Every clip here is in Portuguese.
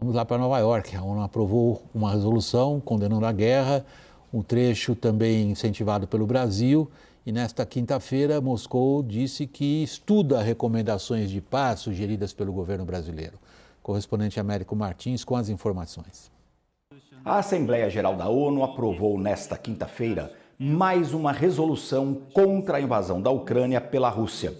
Vamos lá para Nova York. A ONU aprovou uma resolução condenando a guerra, um trecho também incentivado pelo Brasil. E nesta quinta-feira, Moscou disse que estuda recomendações de paz sugeridas pelo governo brasileiro. Correspondente Américo Martins com as informações. A Assembleia Geral da ONU aprovou nesta quinta-feira mais uma resolução contra a invasão da Ucrânia pela Rússia.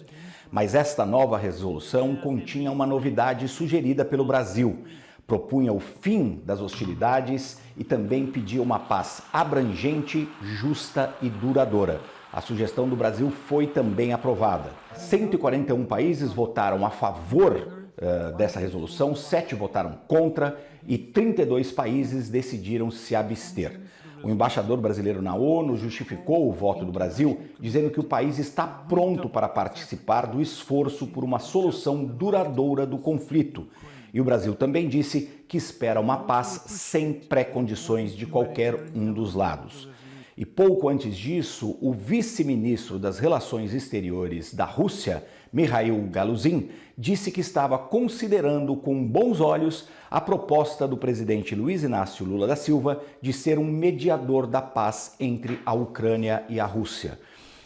Mas esta nova resolução continha uma novidade sugerida pelo Brasil. Propunha o fim das hostilidades e também pedia uma paz abrangente, justa e duradoura. A sugestão do Brasil foi também aprovada. 141 países votaram a favor dessa resolução, 7 votaram contra e 32 países decidiram se abster. O embaixador brasileiro na ONU justificou o voto do Brasil, dizendo que o país está pronto para participar do esforço por uma solução duradoura do conflito. E o Brasil também disse que espera uma paz sem pré-condições de qualquer um dos lados. E pouco antes disso, o vice-ministro das Relações Exteriores da Rússia, Mikhail Galuzin, disse que estava considerando com bons olhos a proposta do presidente Luiz Inácio Lula da Silva de ser um mediador da paz entre a Ucrânia e a Rússia.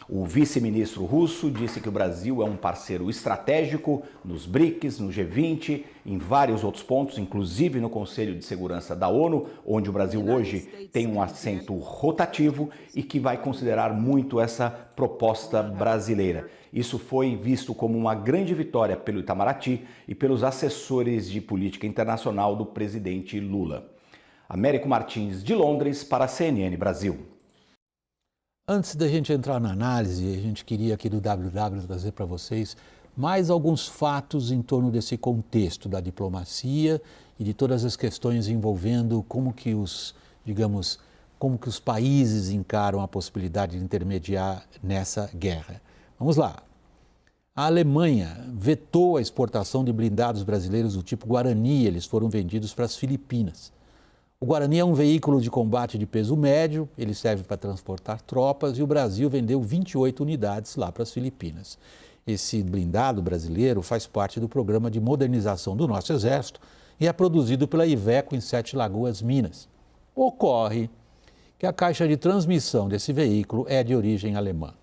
O vice-ministro russo disse que o Brasil é um parceiro estratégico nos BRICS, no G20, em vários outros pontos, inclusive no Conselho de Segurança da ONU, onde o Brasil hoje tem um assento rotativo e que vai considerar muito essa proposta brasileira. Isso foi visto como uma grande vitória pelo Itamaraty e pelos assessores de política internacional do presidente Lula. Américo Martins, de Londres, para a CNN Brasil. Antes da gente entrar na análise, a gente queria aqui do WW trazer para vocês mais alguns fatos em torno desse contexto da diplomacia e de todas as questões envolvendo como que os países encaram a possibilidade de intermediar nessa guerra. Vamos lá. A Alemanha vetou a exportação de blindados brasileiros do tipo Guarani, eles foram vendidos para as Filipinas. O Guarani é um veículo de combate de peso médio, ele serve para transportar tropas e o Brasil vendeu 28 unidades lá para as Filipinas. Esse blindado brasileiro faz parte do programa de modernização do nosso Exército e é produzido pela Iveco em Sete Lagoas, Minas. Ocorre que a caixa de transmissão desse veículo é de origem alemã.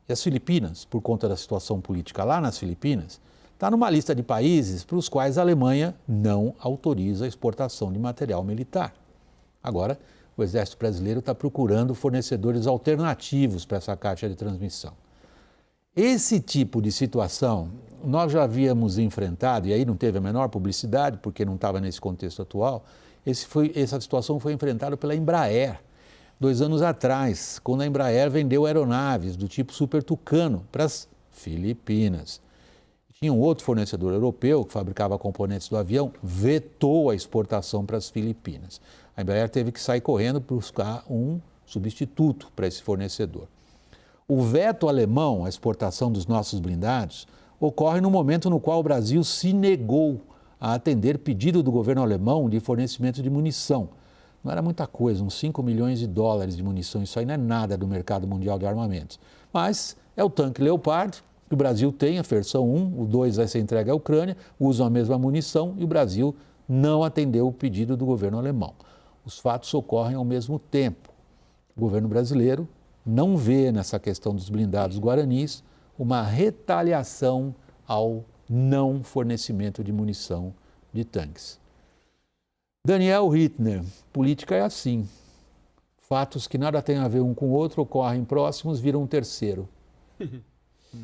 E as Filipinas, por conta da situação política lá nas Filipinas, está numa lista de países para os quais a Alemanha não autoriza a exportação de material militar. Agora, o Exército Brasileiro está procurando fornecedores alternativos para essa caixa de transmissão. Esse tipo de situação nós já havíamos enfrentado, e aí não teve a menor publicidade, porque não estava nesse contexto atual. Essa situação foi enfrentada pela Embraer, 2 anos atrás, quando a Embraer vendeu aeronaves do tipo Super Tucano para as Filipinas. Tinha um outro fornecedor europeu que fabricava componentes do avião, vetou a exportação para as Filipinas. A Embraer teve que sair correndo para buscar um substituto para esse fornecedor. O veto alemão à exportação dos nossos blindados ocorre no momento no qual o Brasil se negou a atender pedido do governo alemão de fornecimento de munição. Não era muita coisa, uns 5 milhões de dólares de munição, isso aí não é nada do mercado mundial de armamentos. Mas é o tanque Leopard, que o Brasil tem, a versão 1, o 2 vai ser entregue à Ucrânia, usam a mesma munição e o Brasil não atendeu o pedido do governo alemão. Os fatos ocorrem ao mesmo tempo. O governo brasileiro não vê nessa questão dos blindados guaranis uma retaliação ao não fornecimento de munição de tanques. Daniel Rittner, política é assim. Fatos que nada têm a ver um com o outro ocorrem próximos, viram um terceiro.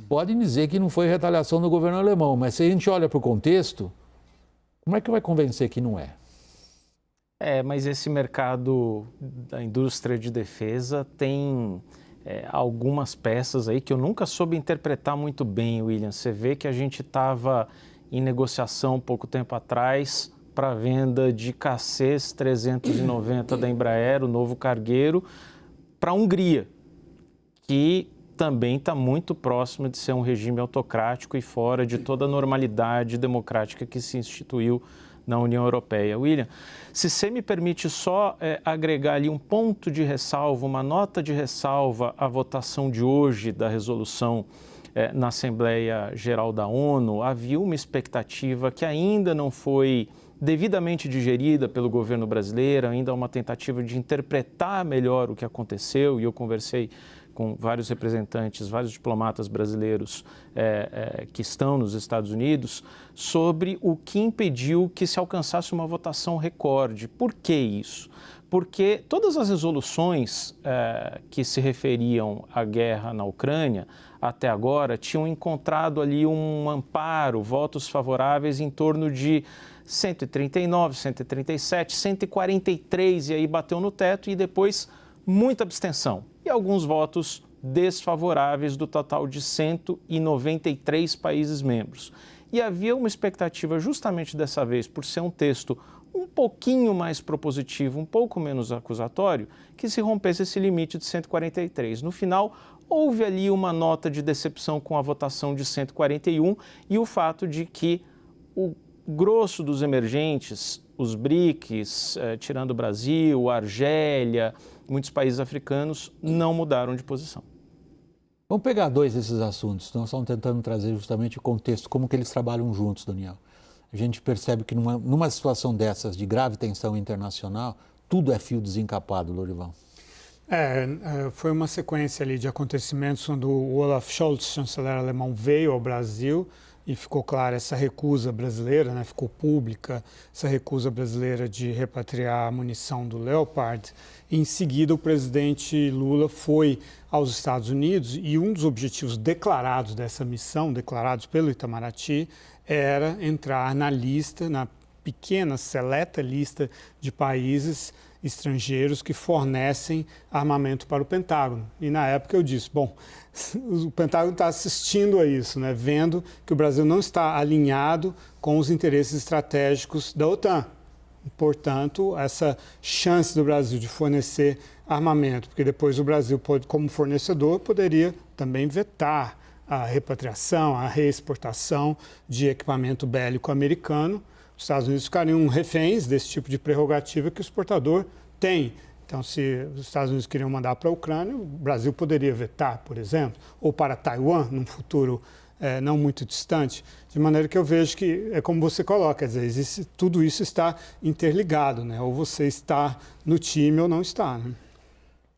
Podem dizer que não foi retaliação do governo alemão, mas se a gente olha para o contexto, como é que vai convencer que não é? Mas esse mercado da indústria de defesa tem algumas peças aí que eu nunca soube interpretar muito bem, William. Você vê que a gente estava em negociação pouco tempo atrás para a venda de KC 390 da Embraer, o novo cargueiro, para a Hungria, que também está muito próximo de ser um regime autocrático e fora de toda a normalidade democrática que se instituiu na União Europeia. William, se você me permite só agregar ali um ponto de ressalva, uma nota de ressalva à votação de hoje da resolução na Assembleia Geral da ONU, havia uma expectativa que ainda não foi devidamente digerida pelo governo brasileiro, ainda uma tentativa de interpretar melhor o que aconteceu, e eu conversei com vários representantes, vários diplomatas brasileiros que estão nos Estados Unidos, sobre o que impediu que se alcançasse uma votação recorde. Por que isso? Porque todas as resoluções que se referiam à guerra na Ucrânia, até agora, tinham encontrado ali um amparo, votos favoráveis em torno de 139, 137, 143, e aí bateu no teto, e depois muita abstenção e alguns votos desfavoráveis do total de 193 países membros. E havia uma expectativa justamente dessa vez, por ser um texto um pouquinho mais propositivo, um pouco menos acusatório, que se rompesse esse limite de 143. No final, houve ali uma nota de decepção com a votação de 141 e o fato de que o grosso dos emergentes, os BRICS, tirando o Brasil, a Argélia, muitos países africanos, não mudaram de posição. Vamos pegar dois desses assuntos. Nós estamos tentando trazer justamente o contexto, como que eles trabalham juntos, Daniel. A gente percebe que numa situação dessas de grave tensão internacional, tudo é fio desencapado, Lorival. Foi uma sequência ali de acontecimentos quando o Olaf Scholz, chanceler alemão, veio ao Brasil e ficou clara essa recusa brasileira, né? Ficou pública essa recusa brasileira de repatriar a munição do Leopard. Em seguida, o presidente Lula foi aos Estados Unidos e um dos objetivos declarados dessa missão, declarados pelo Itamaraty, era entrar na lista, na pequena, seleta lista de países estrangeiros que fornecem armamento para o Pentágono. E na época eu disse, bom, o Pentágono está assistindo a isso, né? Vendo que o Brasil não está alinhado com os interesses estratégicos da OTAN. Portanto, essa chance do Brasil de fornecer armamento, porque depois o Brasil, como fornecedor, poderia também vetar a repatriação, a reexportação de equipamento bélico americano. Os Estados Unidos ficariam reféns desse tipo de prerrogativa que o exportador tem. Então, se os Estados Unidos queriam mandar para a Ucrânia, o Brasil poderia vetar, por exemplo, ou para Taiwan, num futuro não muito distante. De maneira que eu vejo que, é como você coloca, quer dizer, tudo isso está interligado, né? Ou você está no time ou não está, né?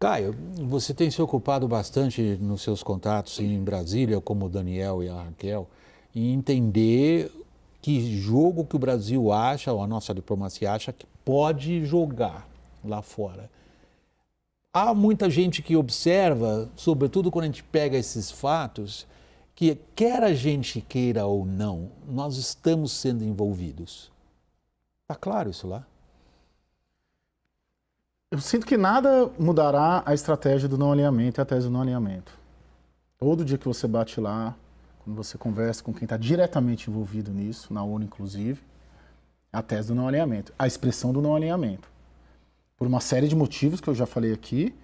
Caio, você tem se ocupado bastante nos seus contatos em Brasília, como o Daniel e a Raquel, em entender que jogo que o Brasil acha, ou a nossa diplomacia acha, que pode jogar lá fora. Há muita gente que observa, sobretudo quando a gente pega esses fatos, que quer a gente queira ou não, nós estamos sendo envolvidos. Está claro isso lá? Eu sinto que nada mudará a estratégia do não alinhamento e a tese do não alinhamento. Todo dia que você bate lá, quando você conversa com quem está diretamente envolvido nisso, na ONU inclusive, a tese do não alinhamento, a expressão do não alinhamento. Por uma série de motivos que eu já falei aqui,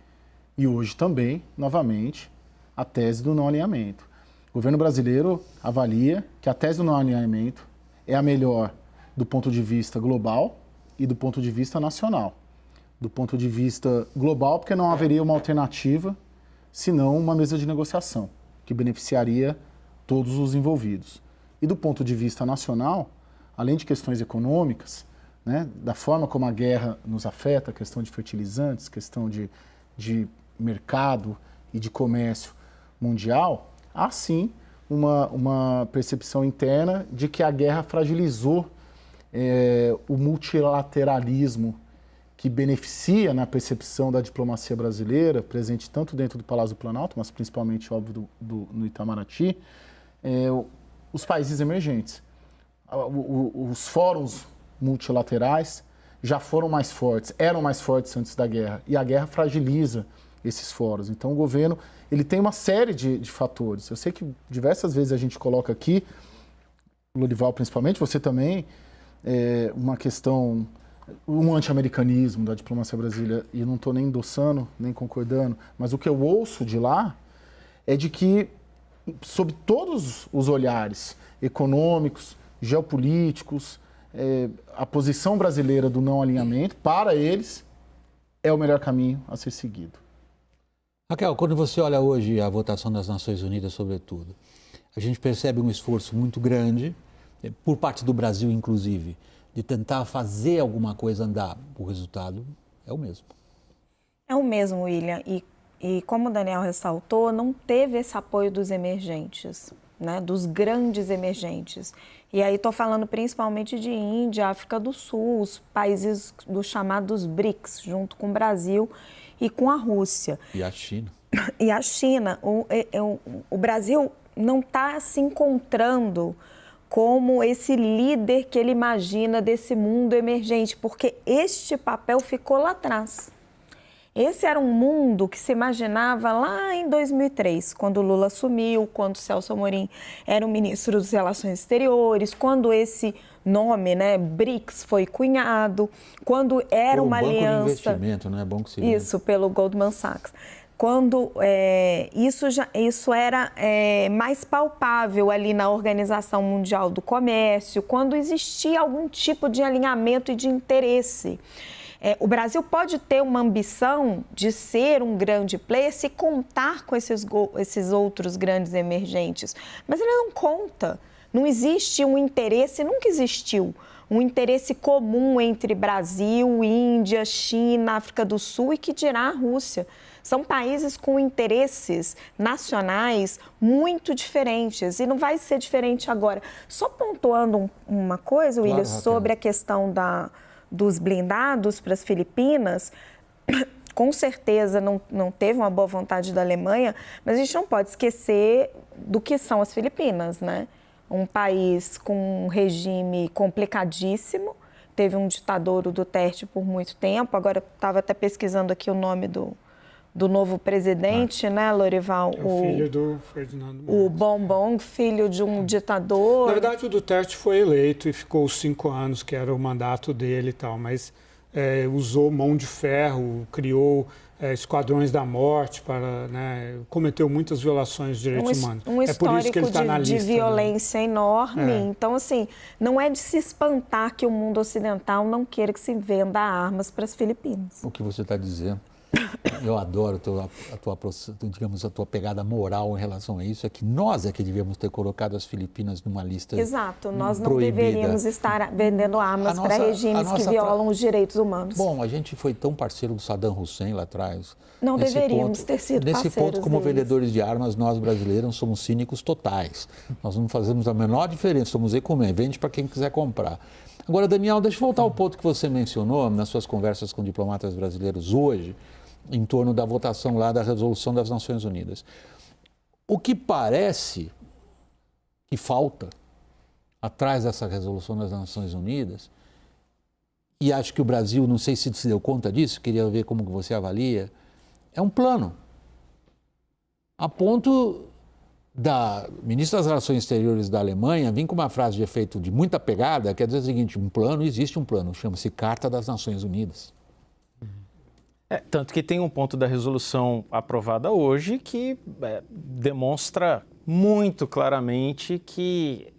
e hoje também, novamente, a tese do não alinhamento. O governo brasileiro avalia que a tese do não alinhamento é a melhor do ponto de vista global e do ponto de vista nacional. Do ponto de vista global, porque não haveria uma alternativa, senão uma mesa de negociação, que beneficiaria todos os envolvidos. E do ponto de vista nacional, além de questões econômicas, né, da forma como a guerra nos afeta, questão de fertilizantes, questão de mercado e de comércio mundial, há sim uma percepção interna de que a guerra fragilizou o multilateralismo que beneficia na percepção da diplomacia brasileira, presente tanto dentro do Palácio do Planalto, mas principalmente, óbvio, no Itamaraty, os países emergentes. Os fóruns multilaterais já foram mais fortes, eram mais fortes antes da guerra, e a guerra fragiliza esses fóruns. Então, o governo ele tem uma série de fatores. Eu sei que diversas vezes a gente coloca aqui, o Lorival principalmente, você também, uma questão, um anti-americanismo da diplomacia brasileira, e eu não estou nem endossando, nem concordando, mas o que eu ouço de lá é de que, sob todos os olhares econômicos, geopolíticos, a posição brasileira do não alinhamento, para eles, é o melhor caminho a ser seguido. Raquel, quando você olha hoje a votação das Nações Unidas, sobretudo, a gente percebe um esforço muito grande, por parte do Brasil, inclusive, de tentar fazer alguma coisa andar, o resultado é o mesmo. É o mesmo, William. E como o Daniel ressaltou, não teve esse apoio dos emergentes, né, dos grandes emergentes. E aí estou falando principalmente de Índia, África do Sul, os países dos chamados BRICS, junto com o Brasil e com a Rússia. E a China. E a China. O Brasil não está se encontrando como esse líder que ele imagina desse mundo emergente, porque este papel ficou lá atrás. Esse era um mundo que se imaginava lá em 2003, quando Lula assumiu, quando Celso Amorim era o ministro das Relações Exteriores, quando esse nome, né, BRICS, foi cunhado, quando era uma aliança... Banco de investimento, não é bom que se... Isso, pelo Goldman Sachs. Quando isso era mais palpável ali na Organização Mundial do Comércio, quando existia algum tipo de alinhamento e de interesse. O Brasil pode ter uma ambição de ser um grande player se contar com esses outros grandes emergentes, mas ele não conta. Não existe um interesse, nunca existiu, um interesse comum entre Brasil, Índia, China, África do Sul e que dirá a Rússia. São países com interesses nacionais muito diferentes e não vai ser diferente agora. Só pontuando uma coisa, William, claro, sobre a questão dos blindados para as Filipinas, com certeza não teve uma boa vontade da Alemanha, mas a gente não pode esquecer do que são as Filipinas, né? Um país com um regime complicadíssimo, teve um ditador, o Duterte, por muito tempo, agora estava até pesquisando aqui o nome do novo presidente, né, Lorival? É o filho do Ferdinando Marcos. O Bombong, filho de um ditador. Na verdade, o Duterte foi eleito e ficou os 5 anos, que era o mandato dele e tal, mas usou mão de ferro, criou esquadrões da morte, cometeu muitas violações de direitos humanos. Um histórico por isso que ele está na lista, de violência enorme. Então, assim, não é de se espantar que o mundo ocidental não queira que se venda armas para as Filipinas. O que você está dizendo, eu adoro a tua pegada moral em relação a isso, é que nós é que devíamos ter colocado as Filipinas numa lista Exato, nós não proibida. deveríamos estar vendendo armas para regimes que violam os direitos humanos. Bom, a gente foi tão parceiro do Saddam Hussein lá atrás. Não deveríamos ter sido parceiros. Nesse ponto, como deles. vendedores de armas, nós brasileiros somos cínicos totais. Nós não fazemos a menor diferença, somos ecumenos, vende para quem quiser comprar. Agora, Daniel, deixa eu voltar ao ponto que você mencionou nas suas conversas com diplomatas brasileiros hoje, em torno da votação lá da resolução das Nações Unidas. O que parece que falta atrás dessa resolução das Nações Unidas, e acho que o Brasil, não sei se se deu conta disso, queria ver como você avalia, é um plano. A ponto da ministra das Relações Exteriores da Alemanha vir com uma frase de efeito de muita pegada, quer dizer o seguinte, existe um plano, chama-se Carta das Nações Unidas. Tanto que tem um ponto da resolução aprovada hoje que demonstra muito claramente que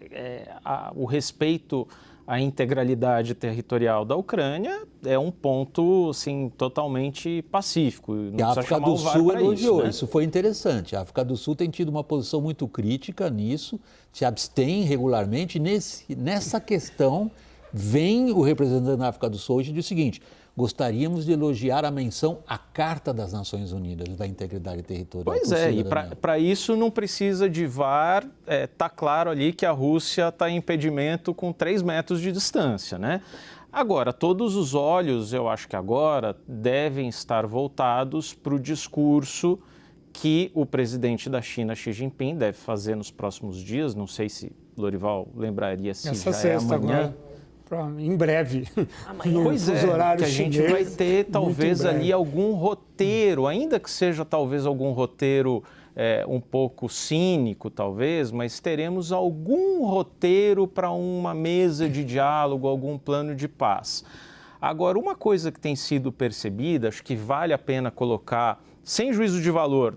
o respeito à integralidade territorial da Ucrânia é um ponto assim, totalmente pacífico. E a África do Sul elogiou, isso foi interessante. A África do Sul tem tido uma posição muito crítica nisso, se abstém regularmente. Nessa questão, vem o representante da África do Sul hoje e diz o seguinte: gostaríamos de elogiar a menção à Carta das Nações Unidas da Integridade Territorial. Pois e para isso não precisa de VAR, está claro ali que a Rússia está em impedimento com 3 metros de distância, né? Agora, todos os olhos, eu acho que agora, devem estar voltados para o discurso que o presidente da China, Xi Jinping, deve fazer nos próximos dias, não sei se Lorival lembraria se essa já sexta é amanhã. Agora. Em breve. Pois que a gente vai ter talvez ali algum roteiro, ainda que seja talvez algum roteiro um pouco cínico, talvez, mas teremos algum roteiro para uma mesa de diálogo, algum plano de paz. Agora, uma coisa que tem sido percebida, acho que vale a pena colocar, sem juízo de valor,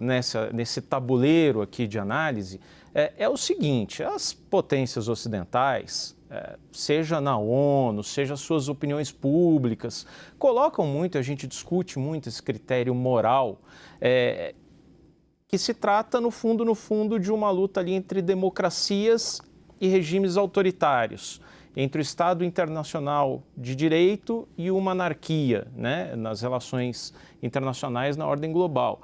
nesse tabuleiro aqui de análise, é o seguinte: as potências ocidentais, seja na ONU, seja suas opiniões públicas, colocam muito, a gente discute muito esse critério moral, que se trata, no fundo, de uma luta ali entre democracias e regimes autoritários. entre o Estado internacional de direito e uma anarquia, né, nas relações internacionais na ordem global.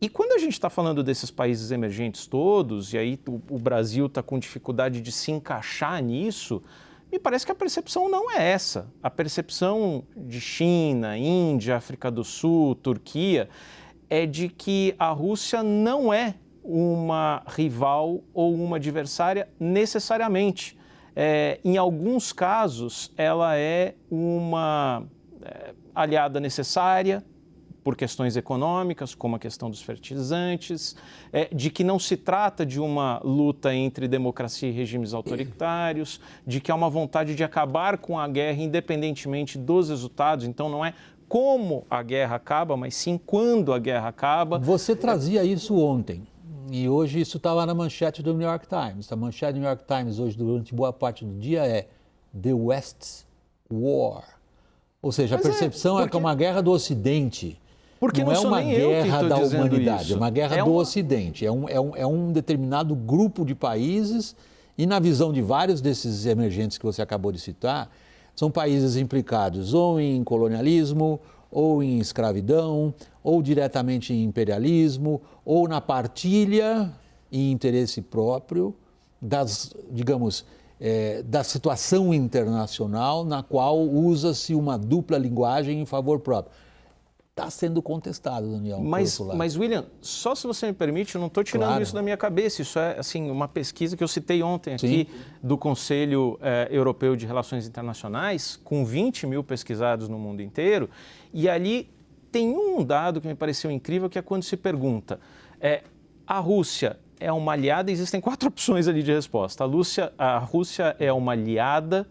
E quando a gente está falando desses países emergentes todos, e aí o Brasil está com dificuldade de se encaixar nisso, me parece que a percepção não é essa. A percepção de China, Índia, África do Sul, Turquia, é de que a Rússia não é uma rival ou uma adversária necessariamente. Em alguns casos, ela é uma aliada necessária, por questões econômicas, como a questão dos fertilizantes, de que não se trata de uma luta entre democracia e regimes autoritários, de que há uma vontade de acabar com a guerra independentemente dos resultados, então não é como a guerra acaba, mas sim quando a guerra acaba. Você trazia isso ontem, e hoje isso estava na manchete do New York Times. A manchete do New York Times hoje, durante boa parte do dia, é The West's War. Ou seja, a percepção é que é uma guerra do Ocidente. Porque não é uma guerra da humanidade, isso. É uma guerra do Ocidente. É um determinado grupo de países e, na visão de vários desses emergentes que você acabou de citar, são países implicados ou em colonialismo, ou em escravidão, ou diretamente em imperialismo, ou na partilha e interesse próprio das, digamos, da situação internacional na qual usa-se uma dupla linguagem em favor próprio. Está sendo contestado, Daniel. Mas, William, só se você me permite, eu não estou tirando isso da minha cabeça. Isso é assim, uma pesquisa que eu citei ontem aqui do Conselho Europeu de Relações Internacionais, com 20 mil pesquisados no mundo inteiro. E ali tem um dado que me pareceu incrível, que é quando se pergunta, a Rússia é uma aliada? Existem 4 opções ali de resposta. A Rússia é uma aliada,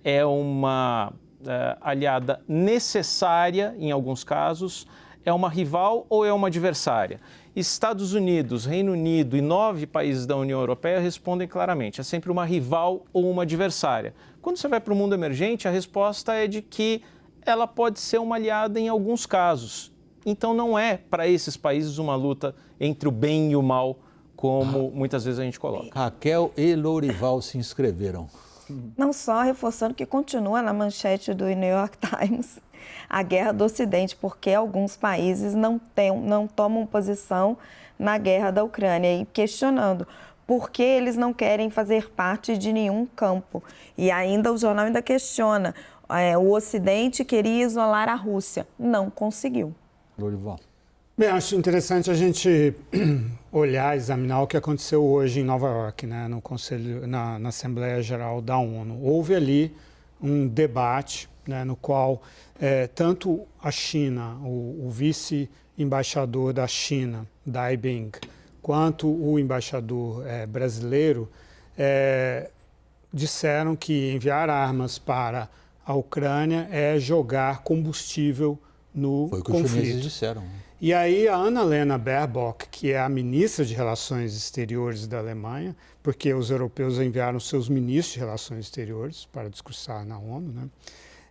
é uma aliada necessária, em alguns casos, é uma rival ou é uma adversária? Estados Unidos, Reino Unido e 9 países da União Europeia respondem claramente, é sempre uma rival ou uma adversária. Quando você vai para o mundo emergente, a resposta é de que ela pode ser uma aliada em alguns casos. Então não é para esses países uma luta entre o bem e o mal, como muitas vezes a gente coloca. Raquel e Lourival se inscreveram. Não só reforçando que continua na manchete do New York Times a guerra do Ocidente, porque alguns países não tomam posição na guerra da Ucrânia, e questionando por que eles não querem fazer parte de nenhum campo. E ainda o jornal ainda questiona, o Ocidente queria isolar a Rússia, não conseguiu. Lourival. Bem, acho interessante a gente olhar, examinar o que aconteceu hoje em Nova York, né, no Conselho, na Assembleia Geral da ONU. Houve ali um debate, né, no qual tanto a China, o vice-embaixador da China, Dai Bing, quanto o embaixador brasileiro disseram que enviar armas para a Ucrânia é jogar combustível no conflito. Foi o que os chineses disseram. E aí a Annalena Baerbock, que é a ministra de Relações Exteriores da Alemanha, porque os europeus enviaram seus ministros de Relações Exteriores para discursar na ONU, né?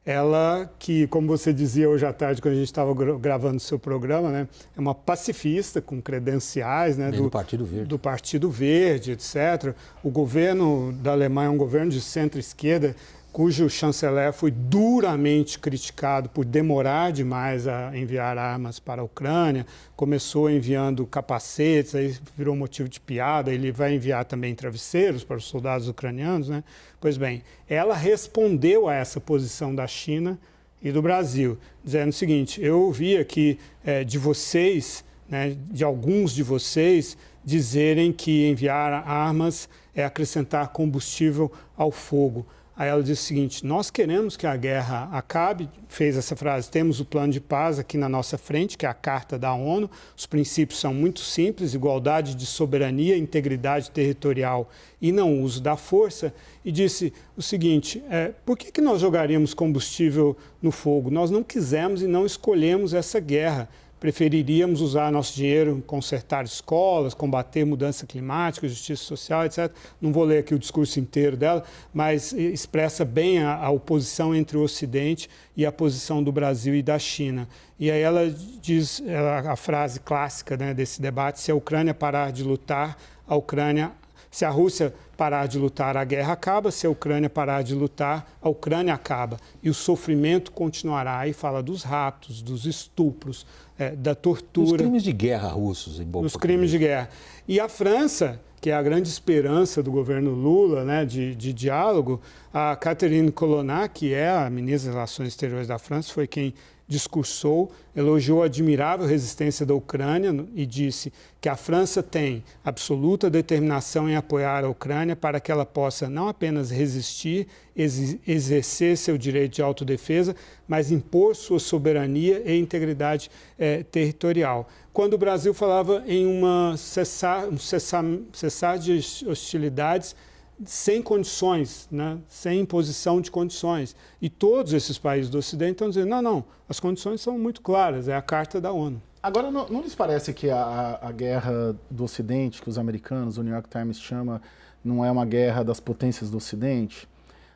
Ela, que, como você dizia hoje à tarde, quando a gente estava gravando o seu programa, né, é uma pacifista com credenciais, né, do Partido Verde. Do Partido Verde, etc. O governo da Alemanha é um governo de centro-esquerda, cujo chanceler foi duramente criticado por demorar demais a enviar armas para a Ucrânia, começou enviando capacetes, aí virou motivo de piada, ele vai enviar também travesseiros para os soldados ucranianos, né? Pois bem, ela respondeu a essa posição da China e do Brasil, dizendo o seguinte, eu ouvi aqui de vocês, né, de alguns de vocês, dizerem que enviar armas é acrescentar combustível ao fogo. Aí ela disse o seguinte, nós queremos que a guerra acabe, fez essa frase, temos o plano de paz aqui na nossa frente, que é a Carta da ONU, os princípios são muito simples, igualdade de soberania, integridade territorial e não uso da força, e disse o seguinte, por que nós jogaríamos combustível no fogo? Nós não quisemos e não escolhemos essa guerra. Preferiríamos usar nosso dinheiro em consertar escolas, combater mudança climática, justiça social, etc. Não vou ler aqui o discurso inteiro dela, mas expressa bem a oposição entre o Ocidente e a posição do Brasil e da China. E aí ela diz a frase clássica, né, desse debate, se a Ucrânia parar de lutar, a Ucrânia Se a Rússia parar de lutar, a guerra acaba. Se a Ucrânia parar de lutar, a Ucrânia acaba. E o sofrimento continuará. Aí fala dos raptos, dos estupros, da tortura. Os crimes de guerra russos, em bom Os português. crimes de guerra. E a França, que é a grande esperança do governo Lula, né, de diálogo, a Catherine Colonna, que é a ministra das Relações Exteriores da França, foi quem discursou, elogiou a admirável resistência da Ucrânia e disse que a França tem absoluta determinação em apoiar a Ucrânia para que ela possa não apenas resistir, exercer seu direito de autodefesa, mas impor sua soberania e integridade territorial. Quando o Brasil falava em um cessar de hostilidades sem condições, né? Sem imposição de condições. E todos esses países do Ocidente estão dizendo, não, as condições são muito claras, é a Carta da ONU. Agora, não lhes parece que a guerra do Ocidente, que os americanos, o New York Times chama, não é uma guerra das potências do Ocidente?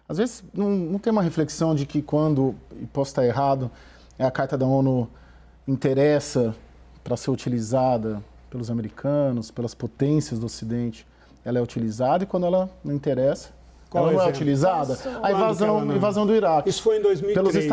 Às vezes não tem uma reflexão de que quando, e posso estar errado, a Carta da ONU interessa para ser utilizada pelos americanos, pelas potências do Ocidente, ela é utilizada, e quando ela não interessa, ela não é utilizada. A invasão do Iraque. Isso foi em 2003.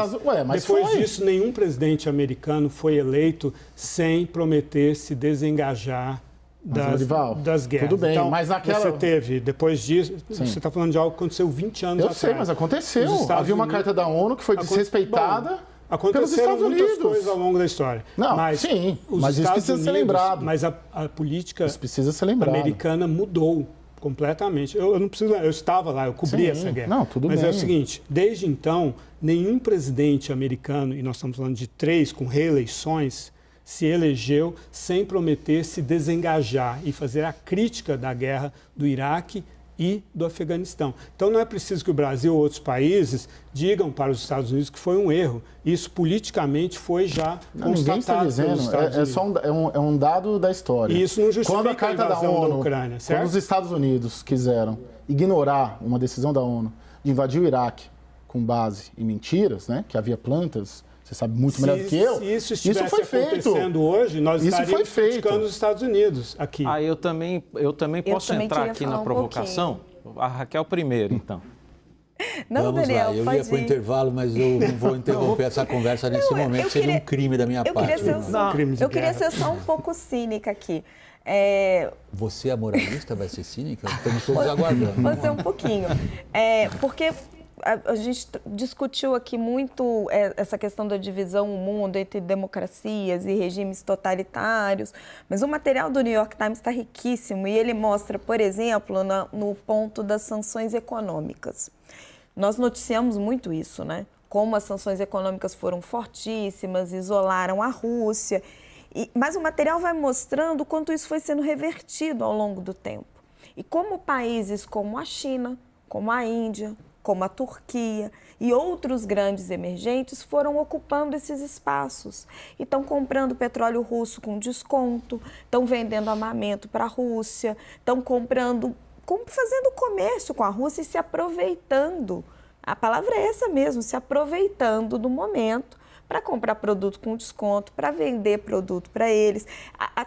Depois disso, nenhum presidente americano foi eleito sem prometer se desengajar das guerras. Tudo bem, então, mas naquela... Você teve, depois disso, Você está falando de algo que aconteceu 20 anos atrás. Eu sei, mas aconteceu. Havia uma Carta da ONU que foi desrespeitada pelos Estados Unidos. Muitas coisas ao longo da história. Mas isso precisa ser lembrado. Mas a política americana mudou completamente. Eu não preciso, eu estava lá, eu cobri essa guerra. Não, tudo bem. Mas é o seguinte, desde então, nenhum presidente americano, e nós estamos falando de 3 com reeleições, se elegeu sem prometer se desengajar e fazer a crítica da guerra do Iraque e do Afeganistão. Então, não é preciso que o Brasil ou outros países digam para os Estados Unidos que foi um erro. Isso, politicamente, foi já constatado pelos Estados Unidos. É um dado da história. E isso não justifica quando a Carta da ONU, da Ucrânia, certo? Quando os Estados Unidos quiseram ignorar uma decisão da ONU de invadir o Iraque com base em mentiras, né, que havia plantas, você sabe muito melhor do que eu. Se isso estivesse acontecendo hoje, nós estaríamos criticando os Estados Unidos aqui. Eu também posso entrar aqui na provocação? A Raquel primeiro, então. Não, vamos Daniel, lá, eu ia para o intervalo, mas eu não vou interromper essa conversa nesse momento, seria um crime da minha parte. Eu queria ser só um pouco cínica aqui. Você, a moralista, vai ser cínica? Estamos todos aguardando. Você um pouquinho. Porque a gente discutiu aqui muito essa questão da divisão do mundo entre democracias e regimes totalitários, mas o material do New York Times está riquíssimo e ele mostra, por exemplo, no ponto das sanções econômicas. Nós noticiamos muito isso, né? Como as sanções econômicas foram fortíssimas, isolaram a Rússia, mas o material vai mostrando o quanto isso foi sendo revertido ao longo do tempo. E como países como a China, como a Índia, como a Turquia e outros grandes emergentes foram ocupando esses espaços e estão comprando petróleo russo com desconto, estão vendendo armamento para a Rússia, estão fazendo comércio com a Rússia e se aproveitando, a palavra é essa mesmo, se aproveitando do momento para comprar produto com desconto, para vender produto para eles.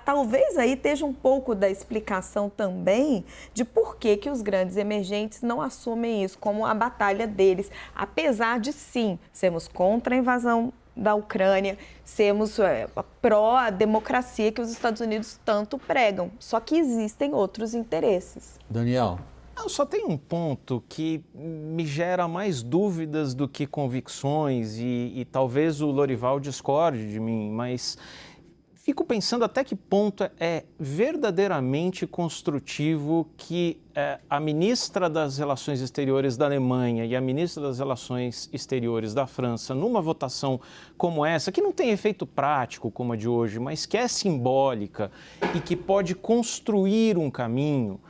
Talvez aí esteja um pouco da explicação também de por que os grandes emergentes não assumem isso como a batalha deles, apesar de, sim, sermos contra a invasão da Ucrânia, sermos pró-democracia que os Estados Unidos tanto pregam. Só que existem outros interesses. Daniel. Só tem um ponto que me gera mais dúvidas do que convicções e talvez o Lorival discorde de mim, mas fico pensando até que ponto é verdadeiramente construtivo que a ministra das Relações Exteriores da Alemanha e a ministra das Relações Exteriores da França, numa votação como essa, que não tem efeito prático como a de hoje, mas que é simbólica e que pode construir um caminho,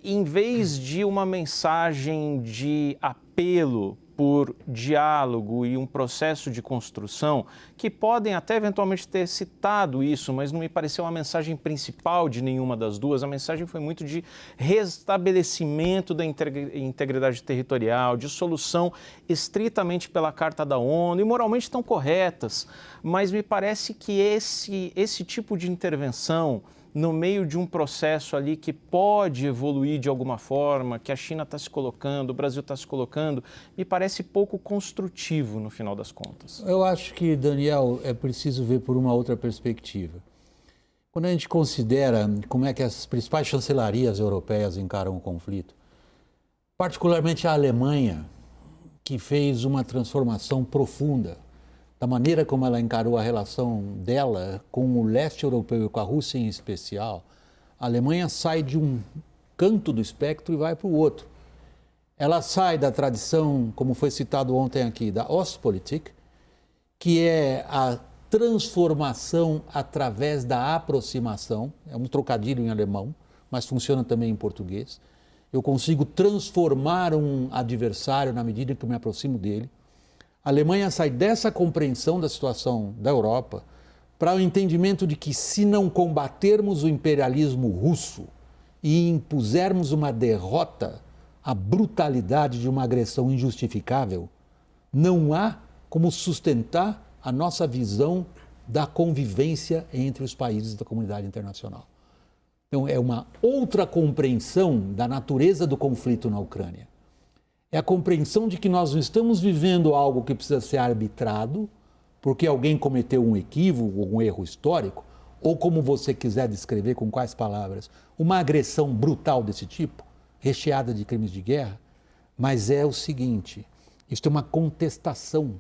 em vez de uma mensagem de apelo por diálogo e um processo de construção, que podem até eventualmente ter citado isso, mas não me pareceu uma mensagem principal de nenhuma das duas. A mensagem foi muito de restabelecimento da integridade territorial, de solução estritamente pela Carta da ONU e moralmente estão corretas, mas me parece que esse tipo de intervenção no meio de um processo ali que pode evoluir de alguma forma, que a China está se colocando, o Brasil está se colocando, me parece pouco construtivo no final das contas. Eu acho que, Daniel, é preciso ver por uma outra perspectiva. Quando a gente considera como é que as principais chancelarias europeias encaram o conflito, particularmente a Alemanha, que fez uma transformação profunda da maneira como ela encarou a relação dela com o leste europeu e com a Rússia em especial, a Alemanha sai de um canto do espectro e vai para o outro. Ela sai da tradição, como foi citado ontem aqui, da Ostpolitik, que é a transformação através da aproximação, é um trocadilho em alemão, mas funciona também em português. Eu consigo transformar um adversário na medida que eu me aproximo dele. A Alemanha sai dessa compreensão da situação da Europa para o entendimento de que, se não combatermos o imperialismo russo e impusermos uma derrota à brutalidade de uma agressão injustificável, não há como sustentar a nossa visão da convivência entre os países da comunidade internacional. Então, é uma outra compreensão da natureza do conflito na Ucrânia. É a compreensão de que nós não estamos vivendo algo que precisa ser arbitrado, porque alguém cometeu um equívoco, um erro histórico, ou como você quiser descrever, com quais palavras, uma agressão brutal desse tipo, recheada de crimes de guerra, mas é o seguinte, isto é uma contestação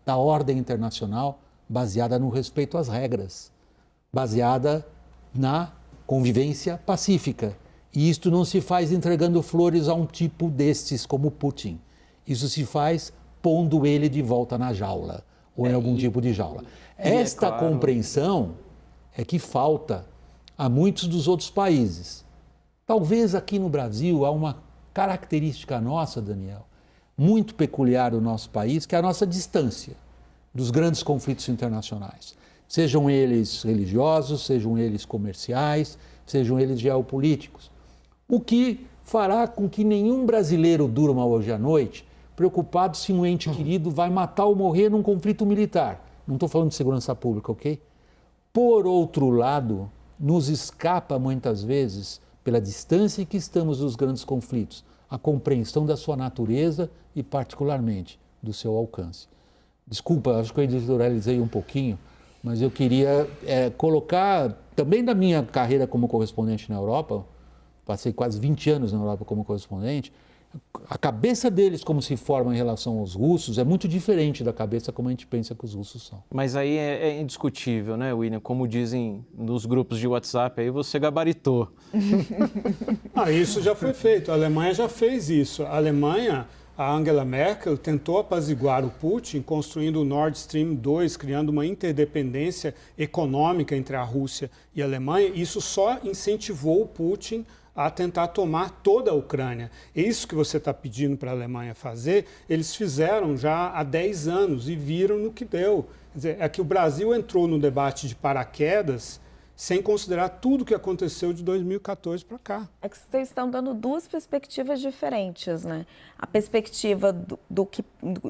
da ordem internacional baseada no respeito às regras, baseada na convivência pacífica. E isto não se faz entregando flores a um tipo destes como Putin. Isso se faz pondo ele de volta na jaula, ou em algum tipo de jaula. Esta compreensão é que falta a muitos dos outros países. Talvez aqui no Brasil há uma característica nossa, Daniel, muito peculiar do nosso país, que é a nossa distância dos grandes conflitos internacionais. Sejam eles religiosos, sejam eles comerciais, sejam eles geopolíticos. O que fará com que nenhum brasileiro durma hoje à noite preocupado se um ente querido vai matar ou morrer num conflito militar. Não estou falando de segurança pública, ok? Por outro lado, nos escapa muitas vezes, pela distância em que estamos dos grandes conflitos, a compreensão da sua natureza e, particularmente, do seu alcance. Desculpa, acho que eu editorializei um pouquinho, mas eu queria colocar, também da minha carreira como correspondente na Europa, passei quase 20 anos na Europa como correspondente, a cabeça deles como se forma em relação aos russos é muito diferente da cabeça como a gente pensa que os russos são. Mas aí é indiscutível, né, William? Como dizem nos grupos de WhatsApp, aí você gabaritou. Isso já foi feito, a Alemanha já fez isso. A Alemanha, a Angela Merkel, tentou apaziguar o Putin construindo o Nord Stream 2, criando uma interdependência econômica entre a Rússia e a Alemanha. Isso só incentivou o Putin a tentar tomar toda a Ucrânia. Isso que você está pedindo para a Alemanha fazer, eles fizeram já há 10 anos e viram no que deu. Quer dizer, é que o Brasil entrou no debate de paraquedas sem considerar tudo o que aconteceu de 2014 para cá. É que vocês estão dando duas perspectivas diferentes, né? A perspectiva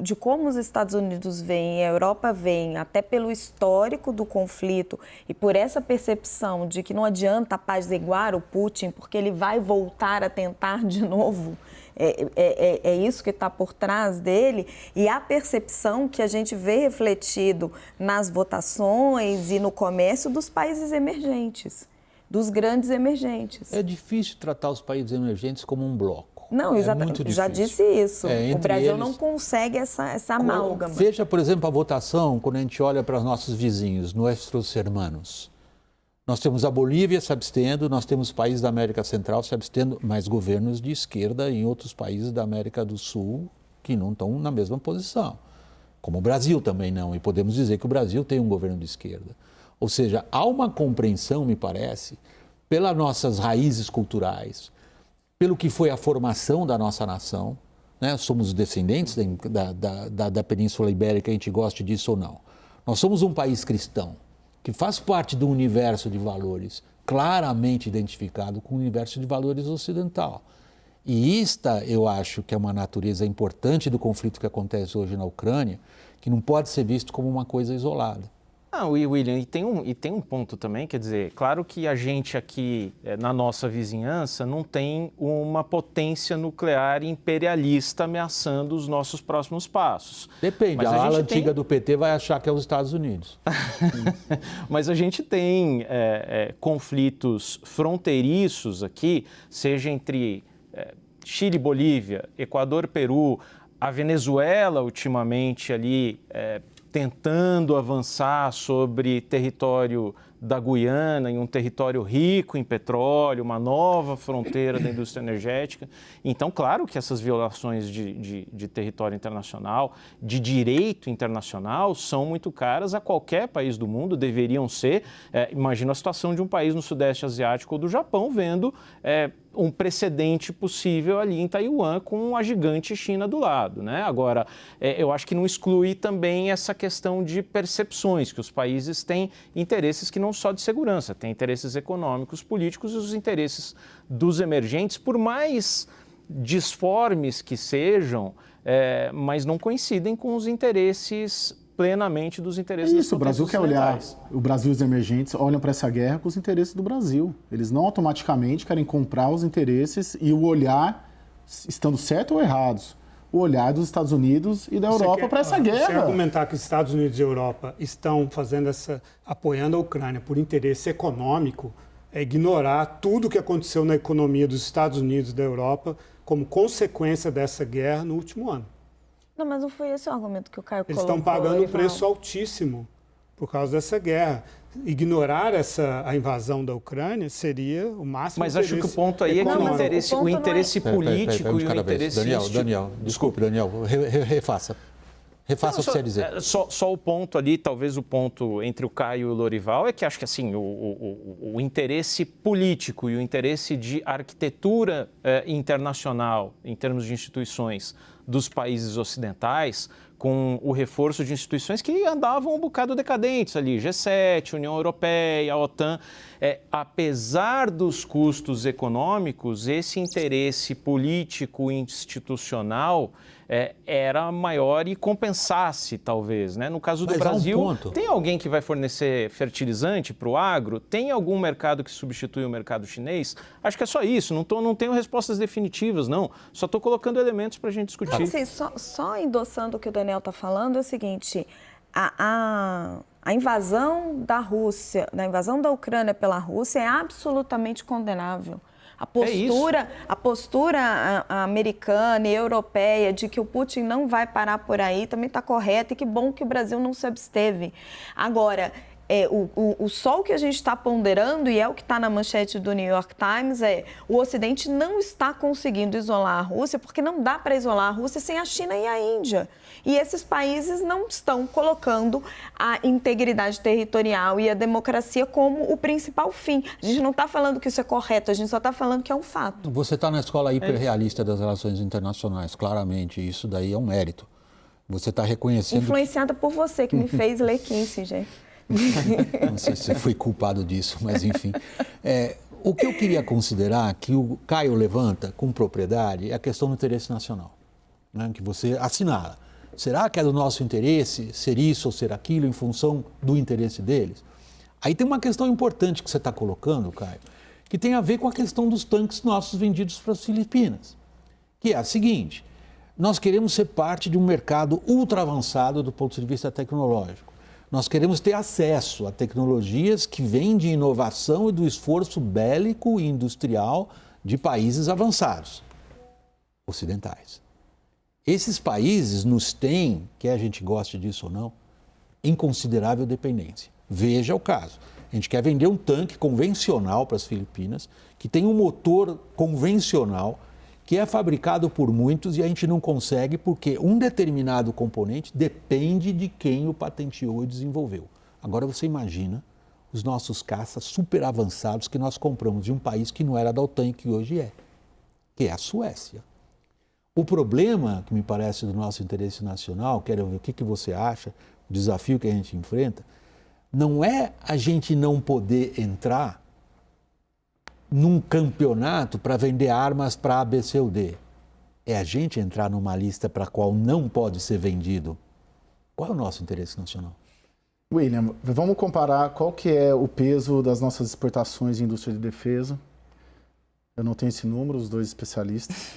de como os Estados Unidos veem, a Europa veem, até pelo histórico do conflito e por essa percepção de que não adianta apaziguar o Putin, porque ele vai voltar a tentar de novo. É isso que está por trás dele, e a percepção que a gente vê refletido nas votações e no comércio dos países emergentes, dos grandes emergentes. É difícil tratar os países emergentes como um bloco. Não, exatamente. Já disse isso. O Brasil não consegue essa amálgama. Veja, por exemplo, a votação, quando a gente olha para os nossos vizinhos, nossos hermanos. Nós temos a Bolívia se abstendo, nós temos países da América Central se abstendo, mas governos de esquerda em outros países da América do Sul que não estão na mesma posição. Como o Brasil também não, e podemos dizer que o Brasil tem um governo de esquerda. Ou seja, há uma compreensão, me parece, pelas nossas raízes culturais, pelo que foi a formação da nossa nação, né? Somos descendentes da Península Ibérica, a gente goste disso ou não. Nós somos um país cristão, que faz parte do universo de valores claramente identificado com o universo de valores ocidental. E esta, eu acho que é uma natureza importante do conflito que acontece hoje na Ucrânia, que não pode ser visto como uma coisa isolada. Não, William, e tem um ponto também, quer dizer, claro que a gente aqui na nossa vizinhança não tem uma potência nuclear imperialista ameaçando os nossos próximos passos. Depende, Mas a ala gente antiga do PT vai achar que é os Estados Unidos. Mas a gente tem conflitos fronteiriços aqui, seja entre Chile, Bolívia, Equador, Peru, a Venezuela ultimamente ali tentando avançar sobre território da Guiana, em um território rico em petróleo, uma nova fronteira da indústria energética. Então, claro que essas violações de território internacional, de direito internacional, são muito caras a qualquer país do mundo, deveriam ser. Imagina a situação de um país no Sudeste Asiático ou do Japão vendo um precedente possível ali em Taiwan com a gigante China do lado, né? Agora, eu acho que não exclui também essa questão de percepções, que os países têm interesses que não só de segurança, têm interesses econômicos, políticos e os interesses dos emergentes, por mais disformes que sejam, mas não coincidem com os interesses plenamente dos interesses isso, o Brasil quer olhar, ocidentais. o Brasil e os emergentes olham para essa guerra com os interesses do Brasil. Eles não automaticamente querem comprar os interesses e o olhar, estando certo ou errados, o olhar dos Estados Unidos e da Europa para essa guerra. Você argumentar que os Estados Unidos e a Europa estão apoiando a Ucrânia por interesse econômico, é ignorar tudo o que aconteceu na economia dos Estados Unidos e da Europa como consequência dessa guerra no último ano. Não, mas não foi esse o argumento que o Caio Eles colocou. estão pagando um Ivan. preço altíssimo por causa dessa guerra. Ignorar a invasão da Ucrânia seria o máximo. Mas acho que o ponto aí é que o interesse político e o interesse... Daniel, desculpe, Daniel, refaça. Refaça o que você quer dizer. Só o ponto ali, talvez o ponto entre o Caio e o Lorival, é que acho que assim, o interesse político e o interesse de arquitetura internacional, em termos de instituições dos países ocidentais, com o reforço de instituições que andavam um bocado decadentes ali, G7, União Europeia, a OTAN. Apesar dos custos econômicos, esse interesse político e institucional era maior e compensasse, talvez, né? No caso do Brasil, tem alguém que vai fornecer fertilizante para o agro? Tem algum mercado que substitui o mercado chinês? Acho que é só isso, não tenho respostas definitivas, não. Só estou colocando elementos para a gente discutir. Assim, só endossando o que o Daniel está falando, é o seguinte, a invasão da Rússia, da invasão da Ucrânia pela Rússia é absolutamente condenável. A postura americana e europeia de que o Putin não vai parar por aí também está correta e que bom que o Brasil não se absteve. Agora, só o que a gente está ponderando, e é o que está na manchete do New York Times, o Ocidente não está conseguindo isolar a Rússia, porque não dá para isolar a Rússia sem a China e a Índia. E esses países não estão colocando a integridade territorial e a democracia como o principal fim. A gente não está falando que isso é correto, a gente só está falando que é um fato. Você está na escola hiperrealista das relações internacionais, claramente, isso daí é um mérito. Você está reconhecendo... Influenciada por você, que me fez ler Kissinger. Não sei se você foi culpado disso, mas enfim. O que eu queria considerar, que o Caio levanta com propriedade, é a questão do interesse nacional, né, que você assinala. Será que é do nosso interesse ser isso ou ser aquilo em função do interesse deles? Aí tem uma questão importante que você está colocando, Caio, que tem a ver com a questão dos tanques nossos vendidos para as Filipinas, que é a seguinte: nós queremos ser parte de um mercado ultra avançado do ponto de vista tecnológico. Nós queremos ter acesso a tecnologias que vêm de inovação e do esforço bélico e industrial de países avançados, ocidentais. Esses países nos têm, quer a gente goste disso ou não, em considerável dependência. Veja o caso. A gente quer vender um tanque convencional para as Filipinas, que tem um motor convencional, que é fabricado por muitos e a gente não consegue porque um determinado componente depende de quem o patenteou e desenvolveu. Agora você imagina os nossos caças super avançados que nós compramos de um país que não era da OTAN e que hoje é, que é a Suécia. O problema, que me parece do nosso interesse nacional, quero ver o que você acha, o desafio que a gente enfrenta, não é a gente não poder entrar num campeonato para vender armas para A, B, C ou D. É a gente entrar numa lista para a qual não pode ser vendido. Qual é o nosso interesse nacional? William, vamos comparar qual que é o peso das nossas exportações em indústria de defesa. Eu não tenho esse número, os dois especialistas.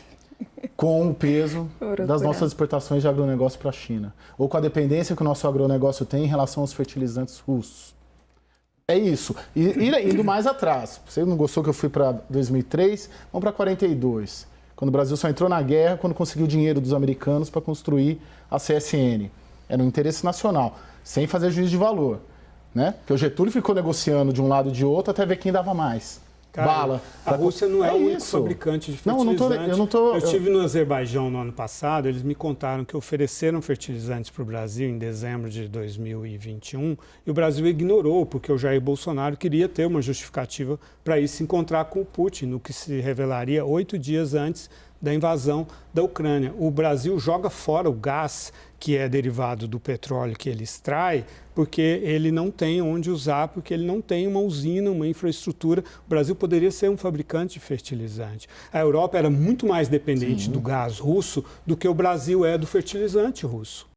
Com o peso das nossas exportações de agronegócio para a China. Ou com a dependência que o nosso agronegócio tem em relação aos fertilizantes russos. É isso. E indo mais atrás. Você não gostou que eu fui para 2003? Vamos para 42. Quando o Brasil só entrou na guerra, quando conseguiu dinheiro dos americanos para construir a CSN. Era um interesse nacional, sem fazer juízo de valor. Né? Porque o Getúlio ficou negociando de um lado e de outro até ver quem dava mais. Cara, bala. A Rússia não é o único isso. fabricante de Não, fertilizantes. eu estive no Azerbaijão no ano passado, eles me contaram que ofereceram fertilizantes para o Brasil em dezembro de 2021 e o Brasil ignorou, porque o Jair Bolsonaro queria ter uma justificativa para ir se encontrar com o Putin, no que se revelaria 8 dias antes da invasão da Ucrânia. O Brasil joga fora o gás, que é derivado do petróleo que ele extrai, porque ele não tem onde usar, porque ele não tem uma usina, uma infraestrutura. O Brasil poderia ser um fabricante de fertilizante. A Europa era muito mais dependente do gás russo do que o Brasil é do fertilizante russo.